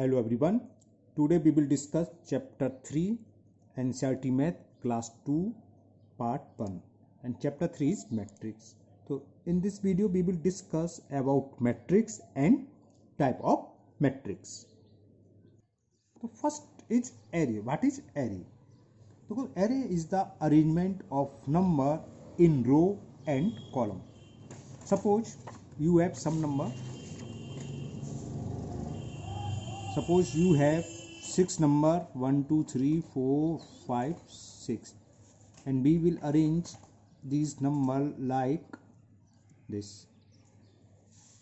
Hello everyone. Today we will discuss chapter 3 NCERT Math class 2 part 1 and chapter 3 is matrix. So in this video we will discuss about matrix and type of matrix. So first is array. What is array? So array is the arrangement of number in row and column. Suppose you have some number. Suppose you have 6 number 1 2 3 4 5 6 and we will arrange these number like this.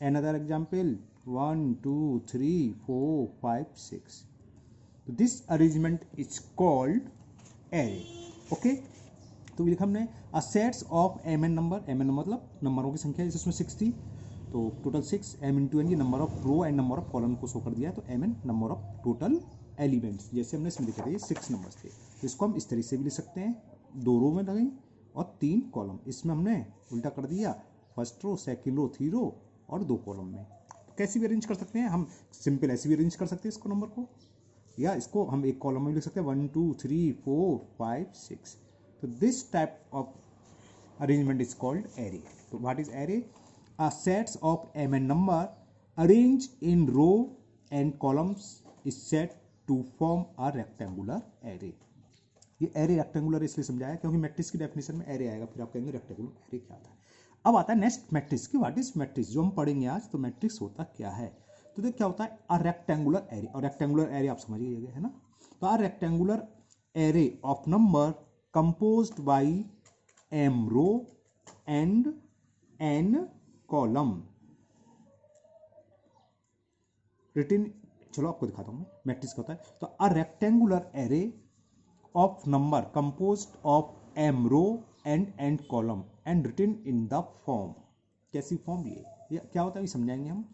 Another example 1 2 3 4 5 6. So this arrangement is called array. Okay, तो लिखा हमने a sets of mn number. mn मतलब नंबरों की संख्या, जैसे उसमें 6 थी तो टोटल 6 m इंटू एन, ये number of row and number of column को शो कर दिया है, तो m n number of total elements, जैसे हमने इसमें लिखे थे ये 6 नंबर्स थे, तो इसको हम इस तरीके से भी लिख सकते हैं, 2 रो में लगेंगे और 3 कॉलम। इसमें हमने उल्टा कर दिया, फर्स्ट रो सेकंड रो 3 रो और 2 कॉलम में। तो कैसे भी अरेंज कर सकते हैं हम, सिंपल ऐसे भी अरेंज कर सकते हैं इसको नंबर को, या इसको हम एक कॉलम में लिख सकते हैं 1 2 3 4 5 6। तो this type of arrangement is called array. तो what is array? A sets of mn number arranged in row and columns is said to form a rectangular array. ये array rectangular इसलिए समझाया क्योंकि मैट्रिक्स की डेफिनेशन में array आएगा, फिर आप कहेंगे rectangular array क्या होता है। अब आता है नेक्स्ट मैट्रिक्स की, व्हाट इज मैट्रिक्स, जो हम पढ़ेंगे आज। तो मैट्रिक्स होता क्या है, तो देखो क्या होता है, अ रेक्टेंगुलर एरे। और रेक्टेंगुलर एरे आप समझ लीजिएगा, है ना। तो a rectangular array of number composed by m row and n column written. चलो आपको दिखाता हूं मैं मैट्रिक्स क्या होता है। तो a rectangular array of number composed of m row and n column and written in the form. कैसी फॉर्म? ये क्या होता है ये समझाएंगे हम।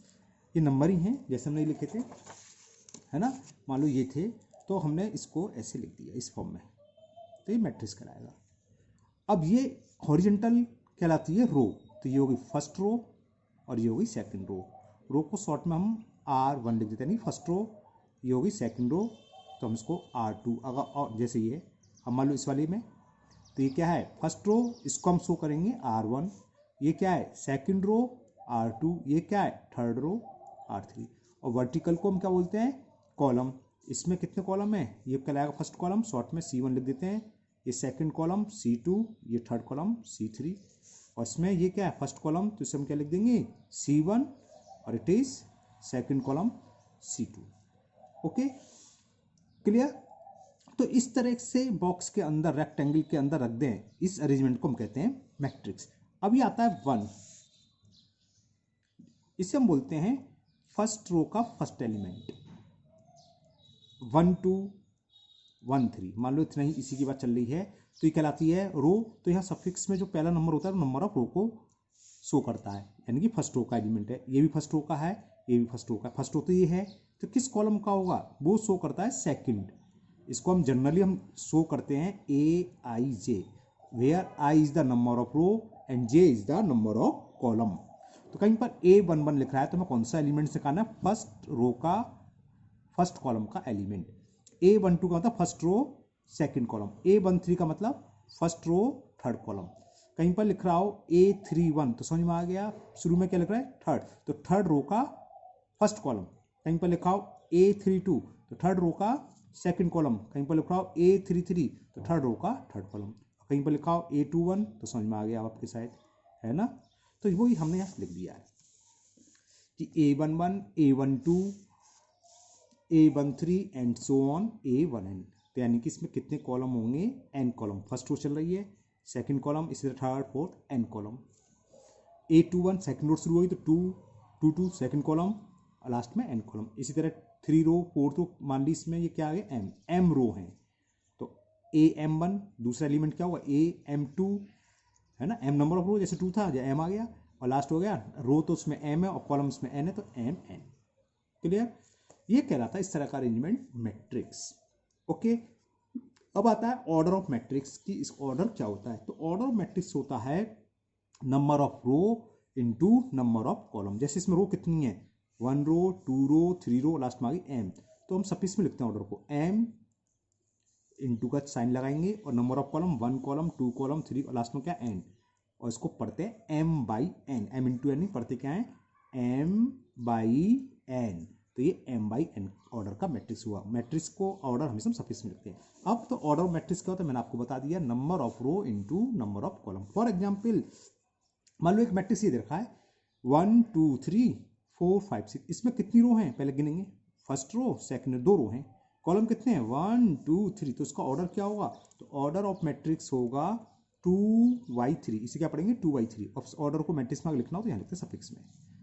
ये नंबर ही हैं जैसे हमने लिखे थे, है ना। मान लो ये थे तो हमने इसको ऐसे लिख दिया इस फॉर्म में, तो ये मैट्रिक्स कहलाएगा। अब ये हॉरिजॉन्टल कहलाती है रो, तो ये होगी फर्स्ट रो और ये होगी सेकंड रो। रो को शॉर्ट में हम R1 लिख देते हैं, नहीं फर्स्ट रो, ये होगी सेकंड रो, तो हम इसको R2। अगर और जैसे ये हम मान लो इस वाले में, तो ये क्या है फर्स्ट रो, इसको हम शो करेंगे R1, ये क्या है सेकंड रो R2, ये क्या है थर्ड रो R3। और वर्टिकल को हम क्या बोलते हैं, कॉलम। इसमें कितने कॉलम है, ये कहलाएगा फर्स्ट कॉलम, शॉर्ट में C1 लिख देते हैं, ये सेकंड कॉलम C2, ये थर्ड कॉलम C3, और इसमें ये क्या है फर्स्ट कॉलम, तो इसे हम क्या लिख देंगे C1 और it is second column C2। Okay, clear. तो इस तरह से बॉक्स के अंदर, रेक्टेंगल के अंदर रख दें, इस अरेंजमेंट को हम कहते हैं मैट्रिक्स। अभी आता है 1, इसे हम बोलते हैं फर्स्ट रो का फर्स्ट एलिमेंट। 1 2 1 3, मान लो इतना ही, इसी की बात चल रही है, तो ये कहलाती है रो। तो यहाँ सफिक्स में जो पहला नंबर होता है नंबर ऑफ रो को शो करता है, यानी कि फर्स्ट रो का एलिमेंट है। ये भी फर्स्ट रो का है, ये भी फर्स्ट रो का है। फर्स्ट रो तो ये है, तो किस कॉलम का होगा, वो शो करता है सेकंड। इसको हम जनरली हम शो करते हैं AIJ, where I is the number of row and J is the number of column. तो कहीं पर A11 लिख रहा है तो हमें कौन सा एलिमेंट से कहना है, फर्स्ट रो का फर्स्ट कॉलम का एलिमेंट। A12 का मतलब first row second column, A13 का मतलब फर्स्ट रो थर्ड कॉलम। कहीं पर लिख रहा हो A31 तो समझ में आ गया, शुरू में क्या लिख रहा है थर्ड, तो थर्ड रो का फर्स्ट कॉलम। कहीं पर लिखा हो A32 तो थर्ड रो का सेकंड कॉलम। कहीं पर लिखा हो A33 तो थर्ड रो का थर्ड कॉलम। कहीं पर लिखा हो A21 तो समझ में आ गया आपके साइड, है ना। तो वही हमने यहाँ लिख दिया है कि A11 A12 A13 and so on A1n। तो यानी कि इसमें कितने कॉलम होंगे, n कॉलम। फर्स्ट रो चल रही है, सेकंड कॉलम, इसी तरह third fourth n column. A21 second row शुरू हुई तो 2 2 2 सेकंड कॉलम और लास्ट में n कॉलम। इसी तरह 3 रो 4 रो, मान ली इसमें ये क्या आ गया m रो है, तो AM1 दूसरा एलिमेंट क्या होगा AM2, है ना। m नंबर ऑफ रो, जैसे 2 था m आ गया, और लास्ट हो गया रो तो उसमें m है और कॉलम उसमें n है, तो mn। क्लियर। ये कहलाता है इस तरह का अरेंजमेंट मैट्रिक्स। ओके, अब आता है ऑर्डर ऑफ मैट्रिक्स की, इस ऑर्डर क्या होता है। तो ऑर्डर ऑफ मैट्रिक्स होता है number of row into number of column. जैसे इसमें रो कितनी है, 1 रो 2 रो 3 रो, लास्ट में आ गई m, तो हम सफिक्स में लिखते हैं ऑर्डर को, m इंटू का साइन लगाएंगे और number of column 1 column 2 column 3 और लास्ट में क्या n, और इसको पढ़ते हैं m by n, m into n नहीं पढ़ते क्या है m बाई n, तो ये m बाई n ऑर्डर का मैट्रिक्स हुआ। मैट्रिक्स को ऑर्डर हमेशा हम सफिक्स में लिखते हैं। अब तो ऑर्डर मैट्रिक्स क्या होता है मैंने आपको बता दिया, number of row into number of column. For example मान लो एक मैट्रिक्स ये दे रखा है 1 2 3 4 5 6, इसमें कितनी रो हैं पहले गिनेंगे, फर्स्ट रो सेकंड, 2 रो हैं, कॉलम कितने हैं 1 2 3, तो इसका ऑर्डर क्या होगा, तो ऑर्डर ऑफ मैट्रिक्स होगा 2/3, इसे क्या पढ़ेंगे 2/3। अब ऑर्डर को मैट्रिक्स में लिखना हो तो यहाँ लिखते हैं सफिक्स में,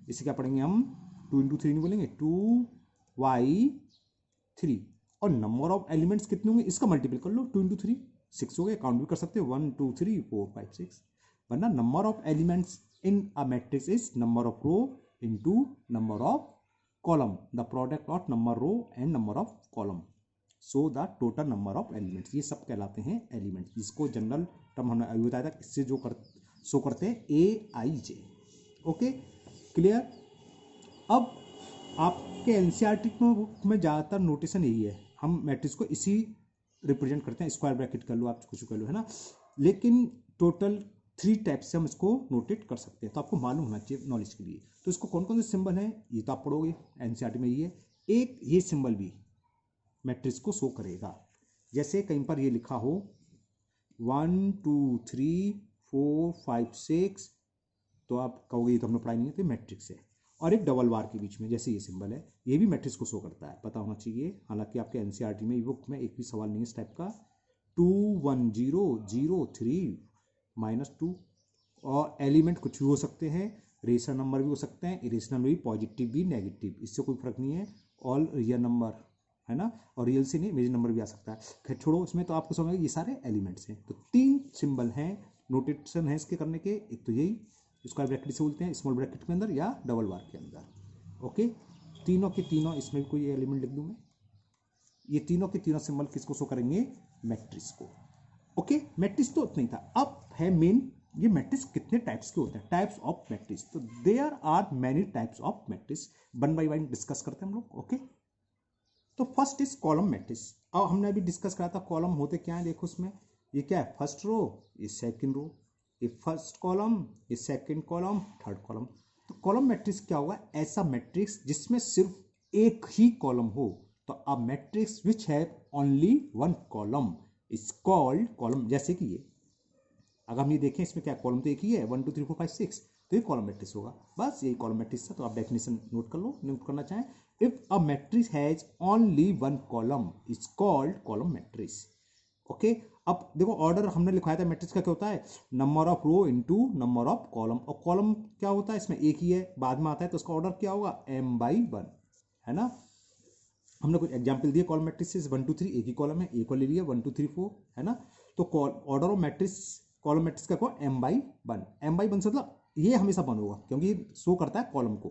इसे क्या पढ़ेंगे हम 2 इंटू 3 नहीं बोलेंगे 2/3, और नंबर ऑफ एलिमेंट्स कितने होंगे इसका मल्टीपल कर लो, 2 इंटू 3 6 हो गए, काउंट भी कर सकते हो 1 2 3 4 5 6, वरना number of elements in a matrix is number of row into number of column, the product of number row and number of column, so the total number of elements, ये सब कहलाते हैं एलिमेंट्स, जिसको जनरल टर्म हमने अभी बताया था, इससे जो शो करते हैं AIJ। Okay clear. अब आपके एनसीईआरटी में ज़्यादातर नोटेशन यही है, हम मैट्रिक्स को इसी रिप्रेजेंट करते हैं, स्क्वायर ब्रैकेट कर लो आप कुछ कर लो, है ना, लेकिन टोटल 3 टाइप से हम इसको नोटेट कर सकते हैं, तो आपको मालूम होना चाहिए नॉलेज के लिए। तो इसको कौन कौन से सिंबल हैं ये तो आप पढ़ोगे एनसीईआरटी में, ये एक ये सिंबल भी मैट्रिक्स को शो करेगा, जैसे कहीं पर ये लिखा हो 1 2 3 4 5 6, तो आप कहोगे ये तो हमने पढ़ाई नहीं है, तो मैट्रिक्स है, और एक डबल बार के बीच में जैसे ये सिंबल है, ये भी मैट्रिक्स को शो करता है, पता होना चाहिए। हालांकि आपके एनसीईआरटी में ई बुक में एक भी सवाल नहीं है इस टाइप का। 2 1 0 0 3 -2, और एलिमेंट कुछ भी हो सकते हैं, रेशनल नंबर भी हो सकते हैं, इरेशनल भी, पॉजिटिव भी, नेगेटिव, इससे कोई फर्क नहीं है, ऑल रियल नंबर है ना, और रियल से नहीं इमेजिनरी नंबर भी आ सकता है, खैर छोड़ो इसमें, तो आपको समझ ये सारे एलिमेंट्स हैं। तो 3 सिंबल हैं, नोटेशन है इसके करने के, एक तो यही स्क्वायर ब्रैकेट से बोलते हैं, स्मॉल ब्रैकेट के अंदर या डबल बार के अंदर। ओके, तीनों के तीनों, इसमें भी कोई एलिमेंट लिख दूं मैं, ये तीनों के तीनों सिंबल किसको शो करेंगे, मैट्रिक्स को। ओके, मैट्रिक्स तो उतना ही था। अब है मेन, ये मैट्रिक्स कितने टाइप्स के होते हैं, टाइप्स ऑफ मैट्रिक्स, तो there are many types of matrix, 1 by 1 discuss करते हैं हम लोग। ओके, तो फर्स्ट इज कॉलम मैट्रिक्स। अब हमने अभी डिस्कस करा था कॉलम होते क्या है, देखो उसमें ये क्या है, फर्स्ट रो, ये सेकंड रो, ये फर्स्ट कॉलम, ये सेकंड कॉलम, थर्ड कॉलम। तो कॉलम मैट्रिक्स क्या होगा, ऐसा मैट्रिक्स जिसमें सिर्फ एक ही कॉलम हो, तो a matrix which have only 1 column is called column. जैसे कि ये अगर हम ये देखें, इसमें क्या कॉलम तो एक ही है, 1 2 3 4 5 6, तो ये कॉलम मैट्रिक्स होगा, बस यही कॉलम मैट्रिक्स है। तो आप डेफिनेशन नोट कर लो, नोट करना चाहें, if a matrix has only 1 column is called column matrix. Okay, अब देखो ऑर्डर हमने लिखवाया था मैट्रिक्स का क्या होता है, number of row into number of column, और कॉलम क्या होता है इसमें एक ही है, बाद में आता है, तो उसका ऑर्डर क्या होगा m/1, है ना। हमने कुछ एग्जांपल दिए कॉलम मैट्रिक्स 1 2 3, एक ही कॉलम है, एक को ले लिया 1 2 3 4, है ना। तो order of matrix, column matrix का क्या m/1, m/1 से मतलब ये हमेशा 1 होगा, क्योंकि शो करता है कॉलम को,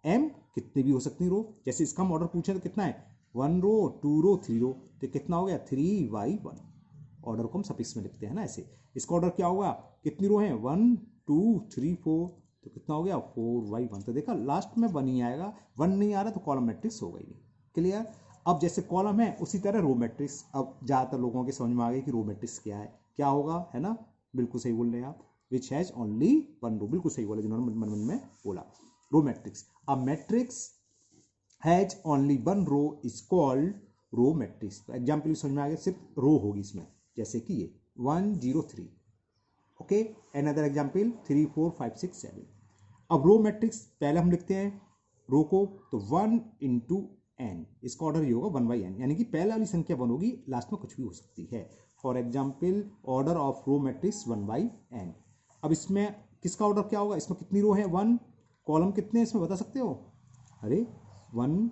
m कितनी भी हो सकती रो, जैसे इसका हम ऑर्डर पूछे तो कितना है 1 रो 2 रो 3 रो, तो कितना हो गया 3/1, ऑर्डर को हम सफिक्स में लिखते हैं ना ऐसे। इसका ऑर्डर क्या होगा, कितनी रो है 1 2 3 4, तो कितना हो गया 4/1, तो देखा लास्ट में 1 ही आएगा, 1 नहीं आ रहा तो कॉलम मैट्रिक्स होगा ही नहीं। क्लियर। अब जैसे कॉलम है उसी तरह रो मैट्रिक्स, अब ज़्यादातर लोगों के समझ में आ गया कि रो मैट्रिक्स क्या है, क्या होगा, है ना, बिल्कुल सही बोल रहे हैं आप, विच हैज ओनली 1 रो, बिल्कुल सही बोला जिन्होंने मन मन में बोला, row matrix. A matrix has only 1 row is called row matrix. तो एग्जाम्पल भी समझ में आ गया, सिर्फ रो होगी इसमें, जैसे कि ये 1 0 3। Okay, another example 3 4 5 6 7। अब रो मैट्रिक्स पहले हम लिखते हैं रो को, तो 1 इंटू n, इसका ऑर्डर ये होगा 1/n, यानी कि पहले वाली संख्या 1 होगी, लास्ट में कुछ भी हो सकती है। For example order of row matrix 1/n। अब इसमें किसका ऑर्डर क्या होगा, इसमें कितनी रो है 1, कॉलम कितने हैं इसमें बता सकते हो, अरे 1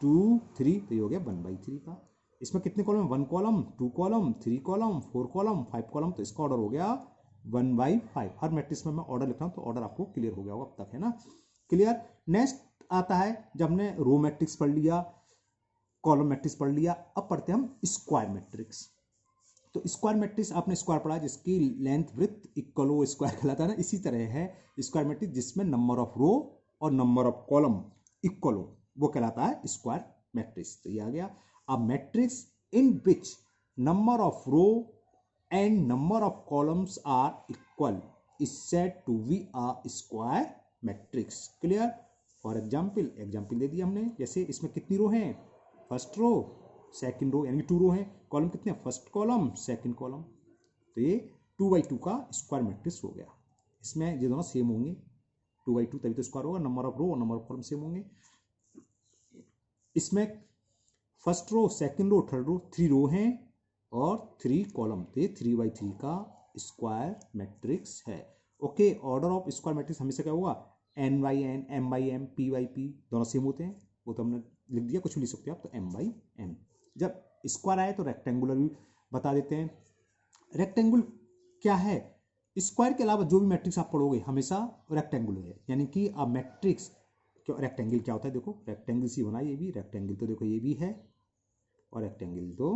2 3, तो ये हो गया 1/3 का। इसमें कितने कॉलम है, 1 column 2 column 3 column 4 column 5 column, तो इसका ऑर्डर हो गया 1/5। हर मैट्रिक्स में मैं ऑर्डर लिख रहा हूँ, तो ऑर्डर आपको क्लियर हो गया होगा अब तक, है ना। क्लियर। नेक्स्ट आता है, जब हमने रो मैट्रिक्स पढ़ लिया, कॉलम मैट्रिक्स पढ़ लिया, अब पढ़ते हैं हम स्क्वायर मैट्रिक्स। तो स्क्वायर मैट्रिक्स आपने स्क्वायर पढ़ा, जिसकी लेंथ विड्थ इक्वल हो, स्क्वायर कहलाता है ना। इसी तरह है स्क्वायर मैट्रिक्स जिसमें नंबर ऑफ रो और नंबर ऑफ कॉलम इक्वल हो, वो कहलाता है स्क्वायर मैट्रिक्स। तो ये आ गया a matrix in which number of row and number of columns are equal is said to be a square matrix. Clear. For example example दे दिया हमने, जैसे इसमें कितनी रो हैं, फर्स्ट रो सेकंड रो यानी 2 रो हैं, कॉलम कितने हैं, फर्स्ट कॉलम सेकंड कॉलम। तो ये 2x2 का स्क्वायर मैट्रिक्स हो गया। इसमें ये दोनों सेम होंगे, 2x2 तभी तो स्क्वायर होगा, नंबर ऑफ रो और नंबर ऑफ कॉलम सेम होंगे। इसमें first row second row third row 3 row हैं और 3 कॉलम, तो ये 3x3 का स्क्वायर मैट्रिक्स है। Okay, order of square matrix हमेशा क्या होगा, n/n, m/m, p/p दोनों सेम होते हैं, वो तो हमने लिख दिया, कुछ भी लिख सकते हो आप, तो m/m। जब स्क्वायर आए तो रेक्टेंगुलर भी बता देते हैं। रेक्टेंगुलर क्या है, स्क्वायर के अलावा जो भी मैट्रिक्स आप पढ़ोगे हमेशा रेक्टेंगुलर है, यानी कि अब मैट्रिक्स क्यों रेक्टेंगल क्या होता है, देखो रेक्टेंगल सी बना, ये भी रेक्टेंगल, तो देखो ये भी है और रेक्टेंगल तो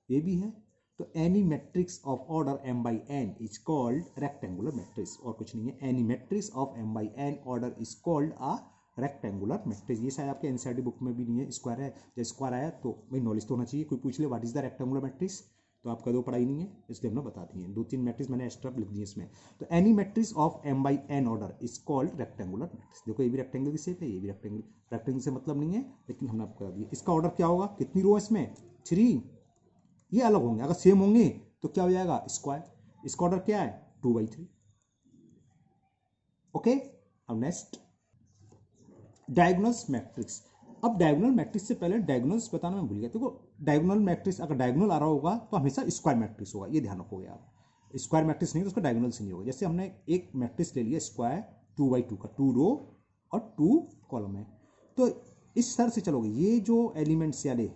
ये भी है। तो any matrix of order m/n is called rectangular matrix, और कुछ नहीं है। Any matrix of m/n order is called a rectangular matrix. ये शायद आपके एनसीईआरटी बुक में भी नहीं है, स्क्वायर है। जब स्क्वायर आया तो भाई नॉलेज तो होना चाहिए, कोई पूछ ले what is the rectangular matrix, तो आपका दो पढ़ाई नहीं है, इसलिए हमने बता दी है। 2-3 मैट्रिक्स मैंने एक्स्ट्रा लिख दिए इसमें। तो any matrix of m/n order is called rectangular matrix. देखो ये भी रेक्टेंगल की शेप है, ये भी रेक्टेंगल, रेक्टेंगल से मतलब नहीं है, लेकिन हमने आपको बता दिया। इसका ऑर्डर क्या होगा, कितनी रो है इसमें, 3, ये अलग होंगे, अगर सेम होंगे तो क्या हो जाएगा, स्क्वायर। इसका ऑर्डर क्या है, 2/3। ओके, अब नेक्स्ट डायगोनल्स मैट्रिक्स। अब डायगोनल मैट्रिक्स से पहले डायगोनल्स बताना मैं भूल गया। देखो डायगोनल मैट्रिक्स अगर डायगोनल आ रहा होगा तो हमेशा स्क्वायर मैट्रिक्स होगा, ये ध्यान रखोगे आप। स्क्वायर मैट्रिक्स नहीं तो उसका डायगोनल से नहीं होगा। जैसे हमने एक मैट्रिक्स ले लिया स्क्वायर 2/2 का, 2 रो और 2 कॉलम है, तो इस तरह से चलोगे, ये जो एलिमेंट्स याले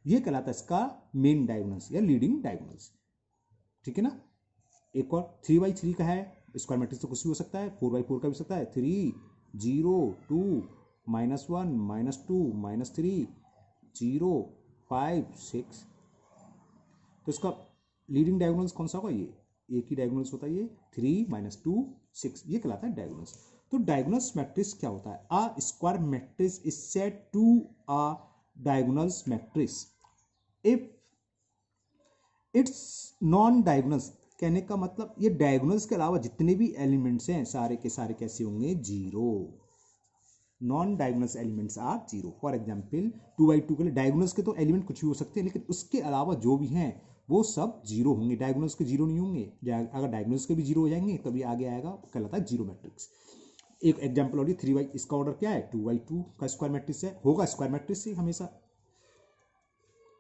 ये कहलाता है इसका मेन डायगोनल्स या लीडिंग डायगोनल्स, ठीक है ना। एक और 3/3 का है स्क्वायर मैट्रिक्स, तो कुछ भी हो सकता है, 4/4 का भी हो सकता है, 3 0 2 -1 -2 -3 0 5 6। तो इसका लीडिंग डायगोनल्स कौन सा होगा, ये एक ही डायगोनल्स होता है, ये 3 -2 6, ये कहलाता है डायगोनल्स। तो डायगोनल्स मैट्रिक्स क्या होता है, a square matrix is said to a diagonals matrix if its non diagonals. कहने का मतलब ये डायगोनल्स के अलावा जितने भी एलिमेंट्स हैं सारे के सारे कैसे होंगे, 0। Non diagonals elements are 0। For example 2/2 के लिए डायगोनल्स के तो एलिमेंट कुछ भी हो सकते हैं, लेकिन उसके अलावा जो भी हैं वो सब 0 होंगे, डायगोनल्स के 0 नहीं होंगे। अगर डायगोनल्स के भी 0 हो जाएंगे तभी आगे आएगा, कहलाता है 0 मैट्रिक्स। एक एग्जाम्पल और 3 इसका ऑर्डर क्या है, 2/2 का स्क्वायर मैट्रिक्स है, होगा स्क्वायर मैट्रिक्स से हमेशा।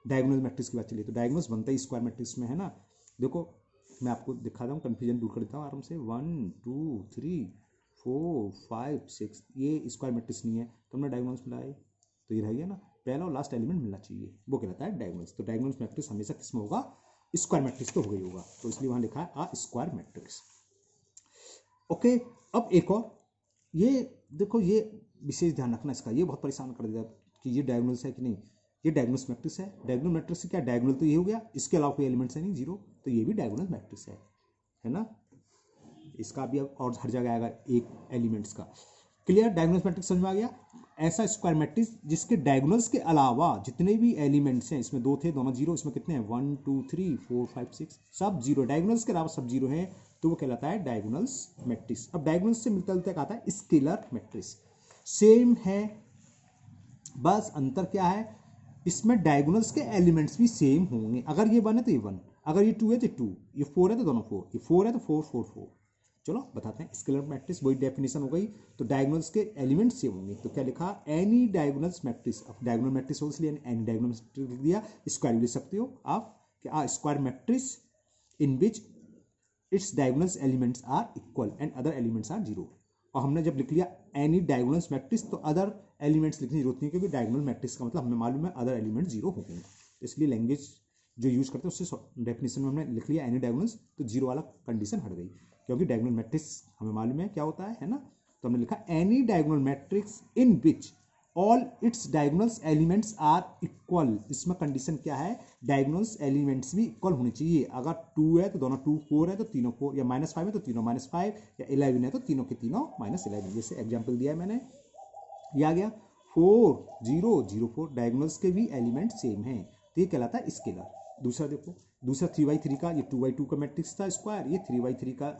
डायगोनल मैट्रिक्स की बात चलिए तो डायगोनल्स बनता ही स्क्वायर मैट्रिक्स में है ना। देखो मैं आपको दिखाता हूँ, कन्फ्यूजन दूर कर देता हूँ आराम से। 1 2 3 4 5 6 ये स्क्वायर मैट्रिक्स नहीं है, तो हमने डायगोनल्स मिलाए तो ये रह गया ना, पहला और लास्ट एलिमेंट मिलना चाहिए, वो कहलाता है डायगोनल्स। तो डायगोनल्स मैट्रिक्स हमेशा किस में होगा, स्क्वायर मैट्रिक्स तो हो गई होगा, तो इसलिए वहाँ लिखा है आ स्क्वायर मैट्रिक्स। ओके, अब एक और ये देखो, ये विशेष ध्यान रखना इसका, ये बहुत परेशान कर देगा कि ये डायगोनल्स है कि नहीं। ये डायगोनल मैट्रिक्स है, डायगोनल मैट्रिक्स से क्या, डायगोनल तो ये हो गया, इसके अलावा कोई एलिमेंट्स है नहीं 0, तो ये भी डायगोनल मैट्रिक्स है ना। इसका भी अब और हर जगह आएगा एक एलिमेंट्स का। क्लियर, डायगोनल मैट्रिक्स समझ में आ गया। ऐसा स्क्वायर मैट्रिक्स जिसके डायगोनल्स के अलावा जितने भी एलिमेंट्स हैं, इसमें 2 थे दोनों 0, इसमें कितने हैं 1 2 3 4 5 6 सब 0, डायगोनल्स के अलावा सब 0 है, तो वो कहलाता है डायगोनल्स मैट्रिक्स। अब डायगोनल्स से मिलता जुलता आता है स्केलर मैट्रिक्स, सेम है, बस अंतर क्या है, इसमें डायगोनल्स के एलिमेंट्स भी सेम होंगे। अगर ये 1 है तो ये 1, अगर ये 2 है तो 2, ये 4 है तो दोनों 4, ये 4 है तो 4 4 4। चलो बताते हैं स्केलर मैट्रिक्स, वही डेफिनेशन हो गई। तो डायगोनल्स के एलिमेंट्स सेम होंगे, तो क्या लिखा, एनी डायगोनल्स मैट्रिक्स। अब डायगोनल मैट्रिक्स हो इसलिए एनी डायगोनल मैट्रिक्स लिख दिया। स्क्वायर भी लिख सकते हो आप कि a square matrix in which its diagonals elements are equal and other elements are 0। और हमने जब लिख लिया एनी डायगोनल्स मैट्रिक्स तो अदर एलिमेंट्स लिखने की जरूरत नहीं है, क्योंकि डायगोनल मैट्रिक्स का मतलब हमें मालूम है अदर एलिमेंट 0 होंगे, इसलिए लैंग्वेज जो यूज करते हैं उससे डेफिनेशन में हमने लिख लिया एनी डायगोनल्स, तो 0 वाला कंडीशन हट गई, क्योंकि डायगोनल मैट्रिक्स हमें मालूम है क्या होता है ना। तो हमने लिखा any diagonal matrix in which all its diagonals elements are equal. इसमें कंडीशन क्या है, डायगोनल्स एलिमेंट्स भी इक्वल होने चाहिए। अगर 2 है तो दोनों 2, 4 है तो तीनों 4, या -5 है तो तीनों -5, या 11 है तो तीनों के तीनों -11। जैसे एग्जाम्पल दिया है मैंने, ये आ गया 4 0 0 4 डायगोनल्स के भी एलिमेंट सेम हैं, तो ये कहलाता है स्केलर। दूसरा देखो, दूसरा 3/3 का, ये 2/2 का मैट्रिक्स था स्क्वायर, ये 3/3 का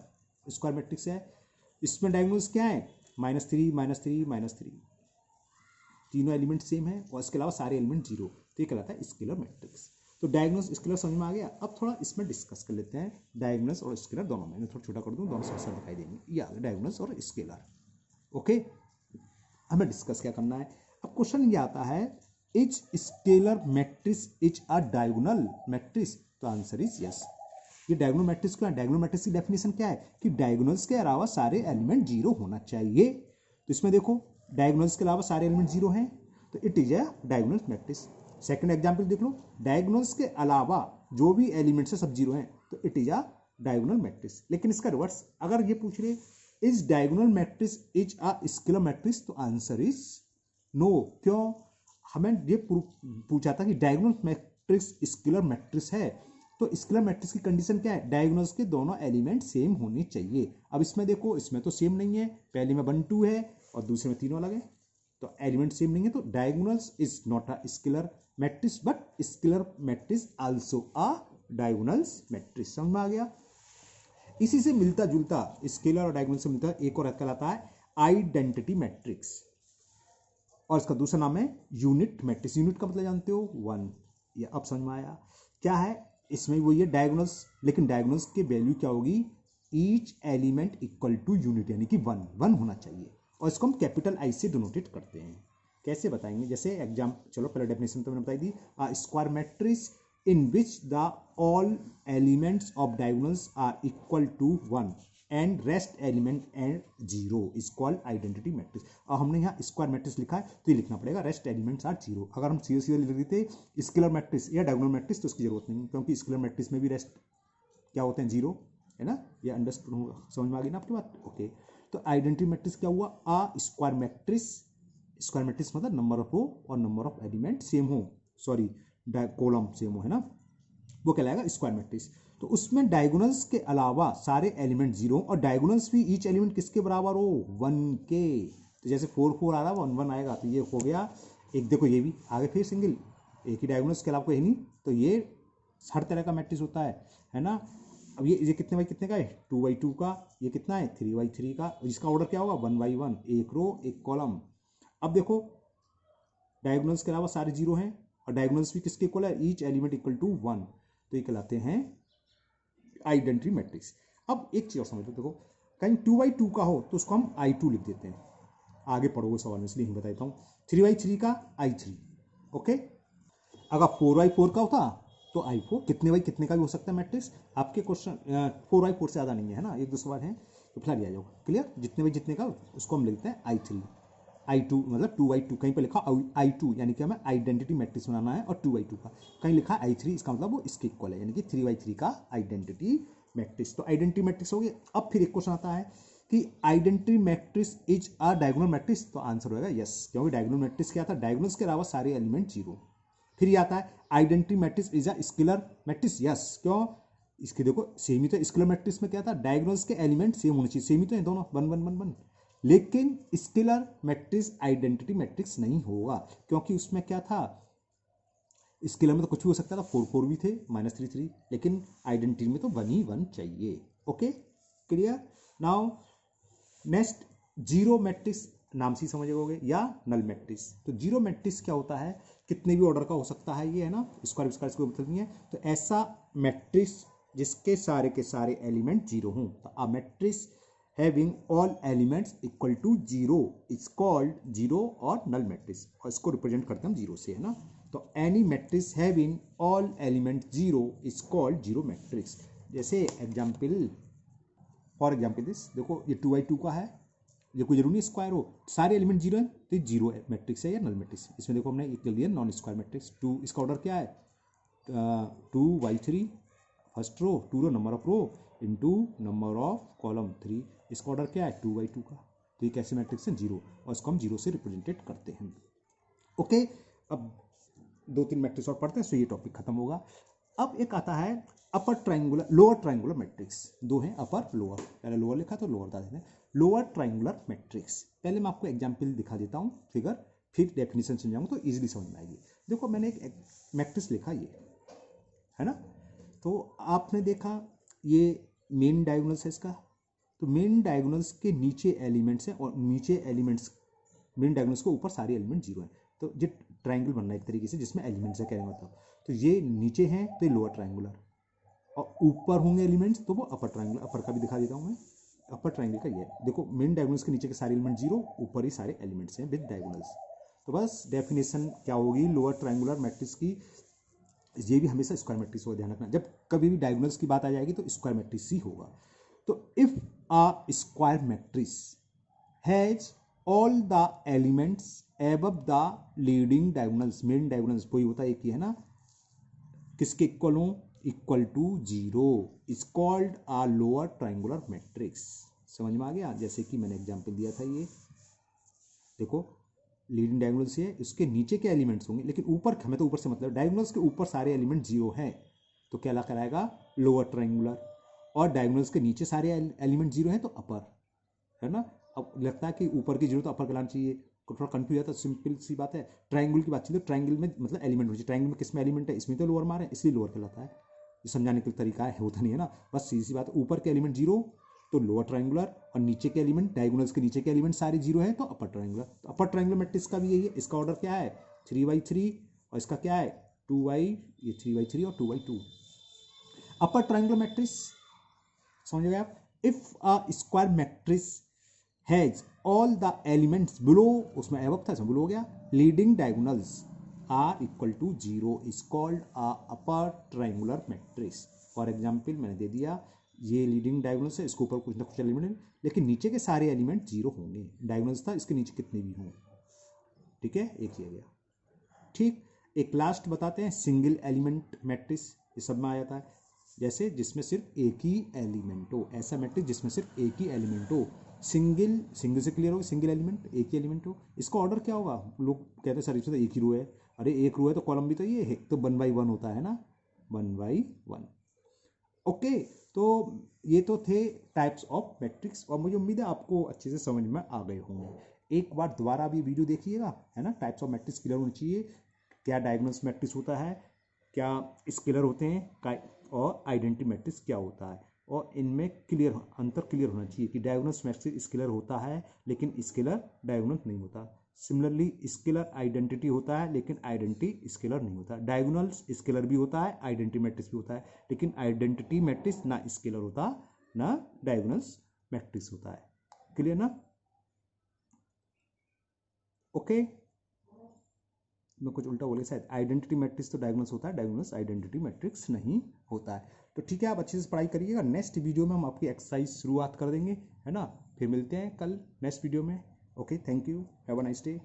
स्क्वायर मैट्रिक्स है। इसमें डायगोनल्स क्या है, -3 -3 -3, तीनों एलिमेंट सेम है और इसके अलावा सारे एलिमेंट जीरो, तो ये कहलाता है स्केलर मैट्रिक्स। तो डायगोनल्स स्केलर समझ में आ गया। अब थोड़ा इसमें डिस्कस कर लेते हैं डायगोनल्स और स्केलर दोनों में। मैं थोड़ा छोटा कर दूं, दोनों साथ साथ दिखाई देंगे। ये आ गया डायगोनल्स और स्केलर। ओके, हमें डिस्कस क्या करना है। अब क्वेश्चन ये आता है, is scalar matrix is a diagonal matrix, तो आंसर इज यस। ये डायगोनल मैट्रिक्स क्या है, डायगोनल मैट्रिक्स की डेफिनेशन क्या है कि डायगोनल्स के अलावा सारे एलिमेंट जीरो होना चाहिए। तो इसमें देखो डायगोनल्स के अलावा सारे एलिमेंट जीरो हैं, तो it is a diagonal matrix. Second example देख लो, डायगोनल्स के अलावा जो भी एलिमेंट्स है सब जीरो हैं, तो it is a diagonal matrix. लेकिन इसका रिवर्स अगर ये पूछ रहे is diagonal matrix is a scalar matrix, तो आंसर इज नो। क्यों, हमें ये पूछा था कि डायगोनल मैट्रिक्स स्केलर मैट्रिक्स है, तो स्केलर मैट्रिक्स की कंडीशन क्या है, डायगोनल्स के दोनों एलिमेंट सेम होने चाहिए। अब इसमें देखो, इसमें तो सेम नहीं है, पहले में 1 2 है और दूसरे में तीनों अलग है, तो एलिमेंट सेम नहीं है, तो diagonals is not a scalar matrix but scalar matrix also a diagonals matrix. समझ में आ गया। इसी से मिलता जुलता, स्केलर और डायगोनल से मिलता एक और कहलाता है आइडेंटिटी मैट्रिक्स, और इसका दूसरा नाम है यूनिट मैट्रिक्स। यूनिट का मतलब जानते हो 1, ये अब समझ में आया क्या है। इसमें वो ये डायगोनल्स, लेकिन डायगोनल्स की वैल्यू क्या होगी, each element equal to unit, यानी कि 1 होना चाहिए, और इसको हम कैपिटल आई से डिनोटेट करते हैं। कैसे बताएंगे, जैसे एग्जाम, चलो पहले डेफिनेशन तो मैंने बताई दी, a square matrix in which the all elements of diagonals are equal to 1 and rest element and 0 is called identity matrix। और हमने यहाँ स्क्वायर मैट्रिक्स लिखा है, तो ये लिखना पड़ेगा रेस्ट एलिमेंट्स आर 0। अगर हम सीधे सीधे लिख देते स्केलर मैट्रिक्स या डायगोनल मैट्रिक्स, तो इसकी जरूरत नहीं, क्योंकि स्केलर मैट्रिक्स में भी रेस्ट क्या होते हैं, 0 है ना। ये अंडरस्टूड होगा, समझ में आ गई ना आपकी बात। ओके, तो आइडेंटिटी मैट्रिक्स क्या हुआ, अ स्क्वायर मैट्रिक्स, स्क्वायर मैट्रिक्स मतलब नंबर ऑफ रो और नंबर ऑफ एलिमेंट सेम हो, सॉरी कॉलम सेम हो, है ना, वो कहलाएगा स्क्वायर मैट्रिक्स। तो उसमें डायगोनल्स के अलावा सारे एलिमेंट जीरो, और डायगोनल्स भी ईच एलिमेंट किसके बराबर हो, 1 के। तो जैसे 4 4 आ रहा है, 1 1 आएगा, तो ये हो गया एक। देखो ये भी आगे फिर सिंगल, एक ही डायगोनल्स के अलावा कोई नहीं, तो ये हर तरह का मैट्रिक्स होता है ना। अब ये कितने बाई कितने का है, 2/2 का, ये कितना है 3/3 का, इसका ऑर्डर क्या होगा 1/1, एक रो एक कॉलम। अब देखो डायगोनल्स के अलावा सारे जीरो हैं, और डायगोनल्स भी किसके इक्वल है, ईच एलिमेंट इक्वल टू 1, तो ये कहलाते हैं आइडेंटिटी मैट्रिक्स। अब एक चीज और समझ लो, देखो कहीं 2/2 का हो तो उसको हम I2 लिख देते हैं, आगे पढ़ोगे सवाल में, इसलिए नहीं बताता हूँ। 3/3 का I3, ओके। अगर 4/4 का होता तो I4, कितने बाई कितने का भी हो सकता है मैट्रिक्स। आपके क्वेश्चन 4/4 से ज़्यादा नहीं है ना, एक दो सवाल है, तो फिलहाल आ जाओ क्लियर। जितने बाई जितने का उसको हम लिखते हैं I3, I2 मतलब 2/2, कहीं पर लिखा I2 यानी कि हमें आइडेंटिटी मैट्रिक्स बनाना है, और 2/2 का कहीं लिखा I3, इसका मतलब वो इसके इक्वल है, यानी कि 3/3 का आइडेंटिटी मैट्रिक्स। तो आइडेंटिटी मैट्रिक्स हो गया। अब फिर एक क्वेश्चन आता है कि identity matrix is a diagonal matrix, तो आंसर होगा यस, क्योंकि डायगोनल मैट्रिक्स क्या था, डायगोनल्स के अलावा सारे एलिमेंट जीरो। फिर ये आता है identity matrix is a scalar matrix, yes, क्यों, इसके देखो सेम ही तो स्केलर मैट्रिक्स में क्या था, डायगोनल्स के एलिमेंट सेम होने चाहिए, सेम ही तो है दोनों, 1 1 1 1। लेकिन स्केलर मैट्रिक्स आइडेंटिटी मैट्रिक्स नहीं होगा, क्योंकि उसमें क्या था, स्केलर में तो कुछ भी हो सकता था, 4 4 भी थे, -3 3, लेकिन आइडेंटिटी में तो 1 ही 1 चाहिए। Okay clear. Now next, zero matrix, नाम से ही समझ गए, या नल मैट्रिक्स। तो जीरो मैट्रिक्स क्या होता है, कितने भी ऑर्डर का हो सकता है, ये है ना, स्क्वायर स्क्वायर इसको मतलब नहीं है, तो ऐसा मैट्रिक्स जिसके सारे के सारे एलिमेंट जीरो हों, तो a matrix having all elements equal to 0 is called zero और नल मैट्रिक्स, और इसको रिप्रेजेंट करते हैं हम जीरो से, है ना। तो any matrix having all element 0 is called zero matrix. जैसे एग्जाम्पल, फॉर एग्जाम्पल दिस, देखो ये 2/2 का है, ये कोई जरूरी नहीं स्क्वायर हो, सारे एलिमेंट जीरो है, तो ये जीरो मैट्रिक्स है या नल मैट्रिक्स। इसमें देखो हमने एक लिया नॉन स्क्वायर मैट्रिक्स 2, इसका ऑर्डर क्या है 2/3, first row 2 row number of row into number of column 3, इसका ऑर्डर क्या है 2/2 का, तो ये कैसे मैट्रिक्स है जीरो, और इसको हम जीरो से रिप्रेजेंटेट करते हैं। ओके, अब 2-3 मैट्रिक्स और पढ़ते हैं, सो ये टॉपिक खत्म होगा। अब एक आता है upper triangular, lower triangular matrix, दो हैं अपर लोअर, पहले लोअर लिखा तो लोअर बता देते हैं। लोअर ट्राइंगुलर मैट्रिक्स, पहले मैं आपको एग्जाम्पल दिखा देता हूँ, फिगर फिर डेफिनेशन समझाऊंगा तो इजीली समझ में आएगी। देखो मैंने एक मैट्रिक्स लिखा ये, है ना, तो आपने देखा ये मेन डायगोनल्स है इसका, तो मेन डायगोनल्स के नीचे एलिमेंट्स हैं और नीचे एलिमेंट्स मेन डायगोनल्स के ऊपर सारे एलिमेंट जीरो हैं, तो ये ट्राइंगल बनना है एक तरीके से जिसमें एलिमेंट्स है, कहने का मतलब तो ये नीचे हैं तो ये लोअर ट्राइंगुलर, और ऊपर होंगे एलिमेंट्स तो वो अपर ट्राइंगुलर। अपर का भी दिखा देता हूँ मैं, अपर ट्राइंगल का ये देखो मेन डायगोनल्स के नीचे के सारे एलिमेंट जीरो, ऊपर ही सारे एलिमेंट्स हैं विद डायगोनल्स। तो बस डेफिनेशन क्या होगी लोअर ट्राइंगुलर मैट्रिक्स की, ये भी हमेशा स्क्वायर मैट्रिक्स होगा, ध्यान रखना जब कभी भी डायगोनल्स की बात आ जाएगी तो स्क्वायर मैट्रिक्स ही होगा। तो if a square matrix has all the elements above the leading diagonals, main diagonals वही होता है एक ही, है ना, किसके इक्वल हो, equal to zero, is called a lower triangular matrix. समझ में आ गया? जैसे कि मैंने एग्जांपल दिया था, ये देखो लीडिंग डायगोनल्स है, इसके नीचे के एलिमेंट्स होंगे लेकिन ऊपर, हमें तो ऊपर से मतलब डायगोनल्स के ऊपर सारे एलिमेंट जीरो हैं तो क्या कहलाएगा लोअर ट्राइंगुलर, और डायगोनल्स के नीचे सारे एलिमेंट जीरो हैं तो अपर, है ना। अब लगता है कि ऊपर की जीरो तो अपर कहलाना चाहिए, थोड़ा कंफ्यूज आता है, सिंपल सी बात है। ट्राइंगल की बात चलिए, ट्राइंगल में मतलब एलिमेंट होती है, ट्राइंगल में किस में एलिमेंट है, इसमें तो लोअर मार है इसलिए लोअर कहलाता है, ये समझाने का तरीका है, होता नहीं है ना, बस सीधी सी बात है। ऊपर के एलिमेंट जीरो तो लोअर ट्राइंगुलर, और नीचे के एलिमेंट डायगोनल्स के नीचे के एलिमेंट सारे जीरो है तो अपर ट्राइंगुलर। तो अपर ट्राइंगुलर मैट्रिक्स का भी यही है, इसका ऑर्डर क्या है 3/3 और इसका क्या है 2/, ये 3/3 और 2/2। अपर ट्राइंगुलर मैट्रिक्स समझ गए आप। If a square matrix has all the elements below, उसमें एबव था इसमें बिलो हो गया, leading diagonals are equal to zero is called a upper triangular matrix. For example मैंने दे दिया ये लीडिंग डायगोनल्स है, इसके ऊपर कुछ ना कुछ एलिमेंट है लेकिन नीचे के सारे एलिमेंट जीरो होंगे, डायगोनल्स था इसके नीचे कितने भी हों, ठीक है, एक किया गया। ठीक, एक लास्ट बताते हैं सिंगल एलिमेंट मैट्रिक्स, ये सब में आ जाता है, जैसे जिसमें सिर्फ एक ही एलिमेंट हो, ऐसा मैट्रिक्स जिसमें सिर्फ एक ही एलिमेंट हो, सिंगल, सिंगल से क्लियर होगा, सिंगल एलिमेंट एक ही एलिमेंट हो। इसका ऑर्डर क्या होगा, लोग कहते हैं सर इसमें तो एक ही रो है, अरे एक रो है तो कॉलम भी तो ये है, तो 1/1 होता है ना, 1/1। ओके, तो ये तो थे टाइप्स ऑफ मैट्रिक्स, और मुझे उम्मीद है आपको अच्छे से समझ में आ गए होंगे। एक बार दोबारा भी वीडियो देखिएगा, है ना, टाइप्स ऑफ मैट्रिक्स क्लियर होनी चाहिए, क्या डायगोनल्स मैट्रिक्स होता है, क्या स्केलर होते हैं, और आइडेंटिटी मैट्रिक्स क्या होता है, और इनमें क्लियर अंतर क्लियर होना चाहिए कि डायगोनल्स मैट्रिक्स स्केलर होता है लेकिन स्केलर डायगोनल नहीं होता। सिमिलरली स्केलर आइडेंटिटी होता है लेकिन आइडेंटिटी स्केलर नहीं होता। डायगोनल्स स्केलर भी होता है, आइडेंटिटी मैट्रिक्स भी होता है, लेकिन आइडेंटिटी मैट्रिक्स ना स्केलर होता ना डायगोनल्स मैट्रिक्स होता है। क्लियर ना? ओके, मैं कुछ उल्टा बोले शायद, आइडेंटिटी मैट्रिक्स तो डायगोनल्स होता है, डायगोनल्स आइडेंटिटी मैट्रिक्स नहीं होता है। तो ठीक है, आप अच्छे से पढ़ाई करिएगा, नेक्स्ट वीडियो में हम आपकी एक्सरसाइज शुरुआत कर देंगे, है ना, फिर मिलते हैं कल नेक्स्ट वीडियो में। Okay, thank you, have a nice day.